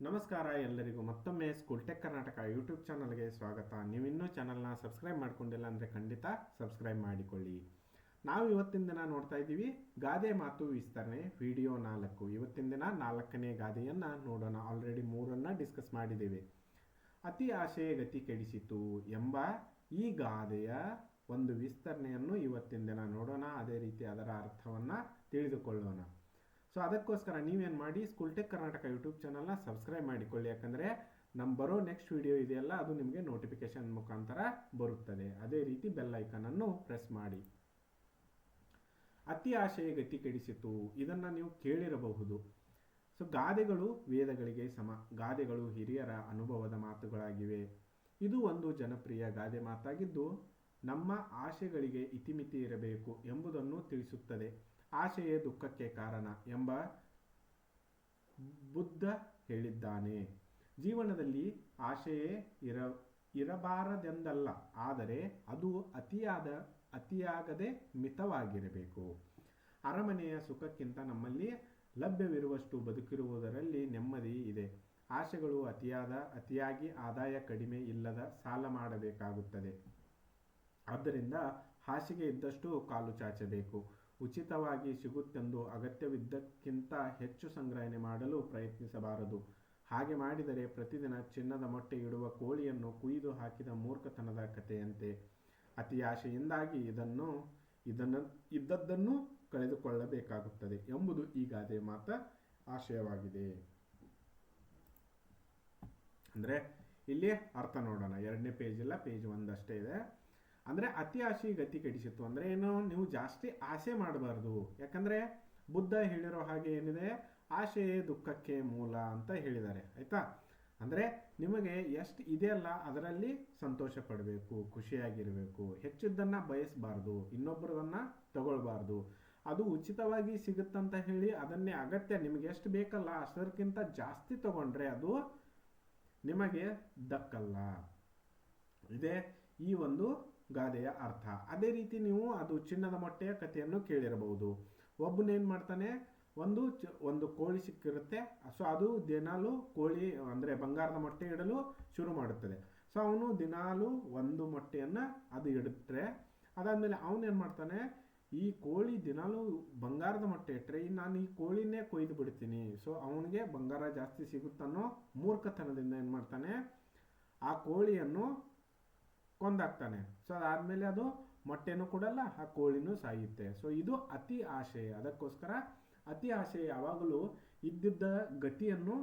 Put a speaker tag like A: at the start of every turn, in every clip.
A: ನಮಸ್ಕಾರ ಎಲ್ಲರಿಗೂ ಮತ್ತೊಮ್ಮೆ ಸ್ಕೂಲ್ ಟೆಕ್ ಕರ್ನಾಟಕ ಯೂಟ್ಯೂಬ್ ಚಾನಲ್ಗೆ ಸ್ವಾಗತ. ನೀವು ಇನ್ನೂ ಚಾನಲ್ನ ಸಬ್ಸ್ಕ್ರೈಬ್ ಮಾಡ್ಕೊಂಡಿಲ್ಲ ಅಂದರೆ ಖಂಡಿತ ಸಬ್ಸ್ಕ್ರೈಬ್ ಮಾಡಿಕೊಳ್ಳಿ. ನಾವು ಇವತ್ತಿನ ದಿನ ನೋಡ್ತಾ ಇದ್ದೀವಿ ಗಾದೆ ಮಾತು ವಿಸ್ತರಣೆ ವಿಡಿಯೋ 4. ಇವತ್ತಿನ ದಿನ 4ನೇ ಗಾದೆಯನ್ನು ನೋಡೋಣ. ಆಲ್ರೆಡಿ 3 ಡಿಸ್ಕಸ್ ಮಾಡಿದ್ದೇವೆ. ಅತಿ ಆಶೆ ಗತಿ ಕೆಡಿಸಿತು ಎಂಬ ಈ ಗಾದೆಯ ಒಂದು ವಿಸ್ತರಣೆಯನ್ನು ಇವತ್ತಿನ ದಿನ ನೋಡೋಣ. ಅದೇ ರೀತಿ ಅದರ ಅರ್ಥವನ್ನು ತಿಳಿದುಕೊಳ್ಳೋಣ. ಸೊ ಅದಕ್ಕೋಸ್ಕರ ನೀವೇನು ಮಾಡಿ, ಸ್ಕೂಲ್ ಟೆಕ್ ಕರ್ನಾಟಕ ಯೂಟ್ಯೂಬ್ ಚಾನಲ್ನ ಸಬ್ಸ್ಕ್ರೈಬ್ ಮಾಡಿಕೊಳ್ಳಿ. ಯಾಕಂದರೆ ನಮ್ಮ ಬರೋ ನೆಕ್ಸ್ಟ್ ವಿಡಿಯೋ ಇದೆಯಲ್ಲ, ಅದು ನಿಮಗೆ ನೋಟಿಫಿಕೇಶನ್ ಮುಖಾಂತರ ಬರುತ್ತದೆ. ಅದೇ ರೀತಿ ಬೆಲ್ ಐಕನನ್ನು ಪ್ರೆಸ್ ಮಾಡಿ. ಅತಿ ಆಶೆಯ ಗತಿ ಕೆಡಿಸಿತು, ಇದನ್ನು ನೀವು ಕೇಳಿರಬಹುದು. ಸೊ ಗಾದೆಗಳು ವೇದಗಳಿಗೆ ಸಮ. ಗಾದೆಗಳು ಹಿರಿಯರ ಅನುಭವದ ಮಾತುಗಳಾಗಿವೆ. ಇದು ಒಂದು ಜನಪ್ರಿಯ ಗಾದೆ ಮಾತಾಗಿದ್ದು ನಮ್ಮ ಆಶೆಗಳಿಗೆ ಇತಿಮಿತಿ ಇರಬೇಕು ಎಂಬುದನ್ನು ತಿಳಿಸುತ್ತದೆ. ಆಶೆಯೇ ದುಃಖಕ್ಕೆ ಕಾರಣ ಎಂಬ ಬುದ್ಧ ಹೇಳಿದ್ದಾನೆ. ಜೀವನದಲ್ಲಿ ಆಶೆಯೇ ಇರಬಾರದೆಂದಲ್ಲ, ಆದರೆ ಅದು ಅತಿಯಾಗದೆ ಮಿತವಾಗಿರಬೇಕು. ಅರಮನೆಯ ಸುಖಕ್ಕಿಂತ ನಮ್ಮಲ್ಲಿ ಲಭ್ಯವಿರುವಷ್ಟು ಬದುಕಿರುವುದರಲ್ಲಿ ನೆಮ್ಮದಿ ಇದೆ. ಆಶೆಗಳು ಅತಿಯಾಗಿ ಆದಾಯ ಕಡಿಮೆ ಇಲ್ಲದ ಸಾಲ ಮಾಡಬೇಕಾಗುತ್ತದೆ. ಆದ್ದರಿಂದ ಹಾಸಿಗೆ ಇದ್ದಷ್ಟು ಕಾಲು ಚಾಚಬೇಕು. ಉಚಿತವಾಗಿ ಸಿಗುತ್ತೆಂದು ಅಗತ್ಯವಿದ್ದಕ್ಕಿಂತ ಹೆಚ್ಚು ಸಂಗ್ರಹಣೆ ಮಾಡಲು ಪ್ರಯತ್ನಿಸಬಾರದು. ಹಾಗೆ ಮಾಡಿದರೆ ಪ್ರತಿದಿನ ಚಿನ್ನದ ಮೊಟ್ಟೆ ಇಡುವ ಕೋಳಿಯನ್ನು ಕುಯ್ದು ಹಾಕಿದ ಮೂರ್ಖತನದ ಕಥೆಯಂತೆ. ಅತಿ ಆಶೆಯಿಂದಾಗಿ ಇದ್ದದ್ದನ್ನು ಕಳೆದುಕೊಳ್ಳಬೇಕಾಗುತ್ತದೆ ಎಂಬುದು ಈ ಗಾದೆ ಮಾತ ಆಶಯವಾಗಿದೆ. ಅಂದರೆ ಇಲ್ಲಿ ಅರ್ಥ ನೋಡೋಣ. 2ನೇ ಪೇಜ್ ಇಲ್ಲ, ಪೇಜ್ 1 ಅಷ್ಟೇ ಇದೆ. ಅಂದರೆ ಅತಿ ಆಶೆ ಗತಿ ಕೆಡಿಸಿತ್ತು ಅಂದರೆ ಏನು, ನೀವು ಜಾಸ್ತಿ ಆಸೆ ಮಾಡಬಾರ್ದು. ಯಾಕಂದರೆ ಬುದ್ಧ ಹೇಳಿರೋ ಹಾಗೆ ಏನಿದೆ, ಆಶೆಯೇ ದುಃಖಕ್ಕೆ ಮೂಲ ಅಂತ ಹೇಳಿದ್ದಾರೆ. ಆಯಿತಾ? ಅಂದರೆ ನಿಮಗೆ ಎಷ್ಟು ಇದೆಯಲ್ಲ ಅದರಲ್ಲಿ ಸಂತೋಷ ಪಡಬೇಕು, ಖುಷಿಯಾಗಿರಬೇಕು. ಹೆಚ್ಚಿದ್ದನ್ನು ಬಯಸಬಾರ್ದು, ಇನ್ನೊಬ್ಬರದನ್ನು ತಗೊಳ್ಬಾರ್ದು. ಅದು ಉಚಿತವಾಗಿ ಸಿಗುತ್ತಂತ ಹೇಳಿ ಅದನ್ನೇ ಅಗತ್ಯ ನಿಮಗೆ ಎಷ್ಟು ಬೇಕಲ್ಲ ಅಷ್ಟಕ್ಕಿಂತ ಜಾಸ್ತಿ ತಗೊಂಡ್ರೆ ಅದು ನಿಮಗೆ ದಕ್ಕಲ್ಲ. ಇದೇ ಈ ಒಂದು ಗಾದೆಯ ಅರ್ಥ. ಅದೇ ರೀತಿ ನೀವು ಅದು ಚಿನ್ನದ ಮೊಟ್ಟೆಯ ಕಥೆಯನ್ನು ಕೇಳಿರಬಹುದು. ಒಬ್ಬನೇನು ಮಾಡ್ತಾನೆ, ಒಂದು ಕೋಳಿ ಸಿಕ್ಕಿರುತ್ತೆ. ಸೊ ಅದು ದಿನಾಲು ಕೋಳಿ ಅಂದರೆ ಬಂಗಾರದ ಮೊಟ್ಟೆ ಇಡಲು ಶುರು ಮಾಡುತ್ತದೆ. ಸೊ ಅವನು ದಿನಾಲು ಒಂದು ಮೊಟ್ಟೆಯನ್ನು ಅದು ಇಡುತ್ತೆ. ಅದಾದಮೇಲೆ ಅವನೇನು ಮಾಡ್ತಾನೆ, ಈ ಕೋಳಿ ದಿನಾಲು ಬಂಗಾರದ ಮೊಟ್ಟೆ ಇಟ್ಟರೆ ನಾನು ಈ ಕೋಳಿನೇ ಕೊಯ್ದು ಬಿಡ್ತೀನಿ. ಸೊ ಅವನಿಗೆ ಬಂಗಾರ ಜಾಸ್ತಿ ಸಿಗುತ್ತನ್ನೋ ಮೂರ್ಖತನದಿಂದ ಏನು ಮಾಡ್ತಾನೆ, ಆ ಕೋಳಿಯನ್ನು ಕೊಂದಾಗ್ತಾನೆ. ಸೊ ಅದಾದಮೇಲೆ ಅದು ಮೊಟ್ಟೆನೂ ಕೊಡಲ್ಲ, ಆ ಕೋಳಿನೂ ಸಾಯುತ್ತೆ. ಸೊ ಇದು ಅತಿ ಆಶೆ. ಅದಕ್ಕೋಸ್ಕರ ಅತಿ ಆಶೆ ಯಾವಾಗಲೂ ಇದ್ದಿದ್ದ ಗತಿಯನ್ನು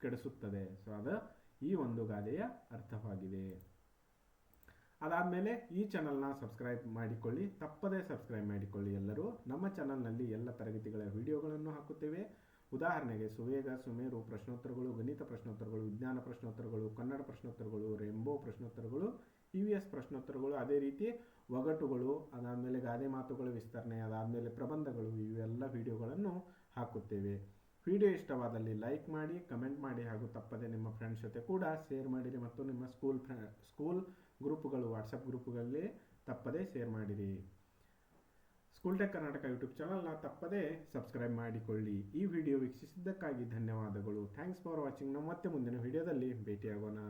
A: ಕೆಡಿಸುತ್ತದೆ. ಸೊ ಅದು ಈ ಒಂದು ಗಾದೆಯ ಅರ್ಥವಾಗಿದೆ. ಅದಾದಮೇಲೆ ಈ ಚಾನಲ್ನ ಸಬ್ಸ್ಕ್ರೈಬ್ ಮಾಡಿಕೊಳ್ಳಿ, ತಪ್ಪದೇ ಸಬ್ಸ್ಕ್ರೈಬ್ ಮಾಡಿಕೊಳ್ಳಿ. ಎಲ್ಲರೂ ನಮ್ಮ ಚಾನಲ್ನಲ್ಲಿ ಎಲ್ಲ ತರಗತಿಗಳ ವಿಡಿಯೋಗಳನ್ನು ಹಾಕುತ್ತೇವೆ. ಉದಾಹರಣೆಗೆ ಸುವೇಗ, ಸುಮೇರು ಪ್ರಶ್ನೋತ್ತರಗಳು, ಗಣಿತ ಪ್ರಶ್ನೋತ್ತರಗಳು, ವಿಜ್ಞಾನ ಪ್ರಶ್ನೋತ್ತರಗಳು, ಕನ್ನಡ ಪ್ರಶ್ನೋತ್ತರಗಳು, ರೇಂಬೋ ಪ್ರಶ್ನೋತ್ತರಗಳು, EVS ಪ್ರಶ್ನೋತ್ತರಗಳು, ಅದೇ ರೀತಿ ಒಗಟುಗಳು, ಅದಾದಮೇಲೆ ಗಾದೆ ಮಾತುಗಳ ವಿಸ್ತರಣೆ, ಅದಾದಮೇಲೆ ಪ್ರಬಂಧಗಳು, ಇವೆಲ್ಲ ವಿಡಿಯೋಗಳನ್ನು ಹಾಕುತ್ತೇವೆ. ವಿಡಿಯೋ ಇಷ್ಟವಾದಲ್ಲಿ ಲೈಕ್ ಮಾಡಿ, ಕಮೆಂಟ್ ಮಾಡಿ, ಹಾಗೂ ತಪ್ಪದೆ ನಿಮ್ಮ ಫ್ರೆಂಡ್ಸ್ ಜೊತೆ ಕೂಡ ಶೇರ್ ಮಾಡಿರಿ. ಮತ್ತು ನಿಮ್ಮ ಸ್ಕೂಲ್ ಗ್ರೂಪ್ಗಳು, ವಾಟ್ಸಪ್ ಗ್ರೂಪ್ಗಳಲ್ಲಿ ತಪ್ಪದೇ ಶೇರ್ ಮಾಡಿರಿ. ಸ್ಕೂಲ್ ಟೆಕ್ ಕರ್ನಾಟಕ ಯೂಟ್ಯೂಬ್ ಚಾನಲ್ನ ತಪ್ಪದೇ ಸಬ್ಸ್ಕ್ರೈಬ್ ಮಾಡಿಕೊಳ್ಳಿ. ಈ ವಿಡಿಯೋ ವೀಕ್ಷಿಸಿದ್ದಕ್ಕಾಗಿ ಧನ್ಯವಾದಗಳು. Thanks for watching. ನಾವು ಮತ್ತೆ ಮುಂದಿನ ವಿಡಿಯೋದಲ್ಲಿ ಭೇಟಿಯಾಗೋಣ.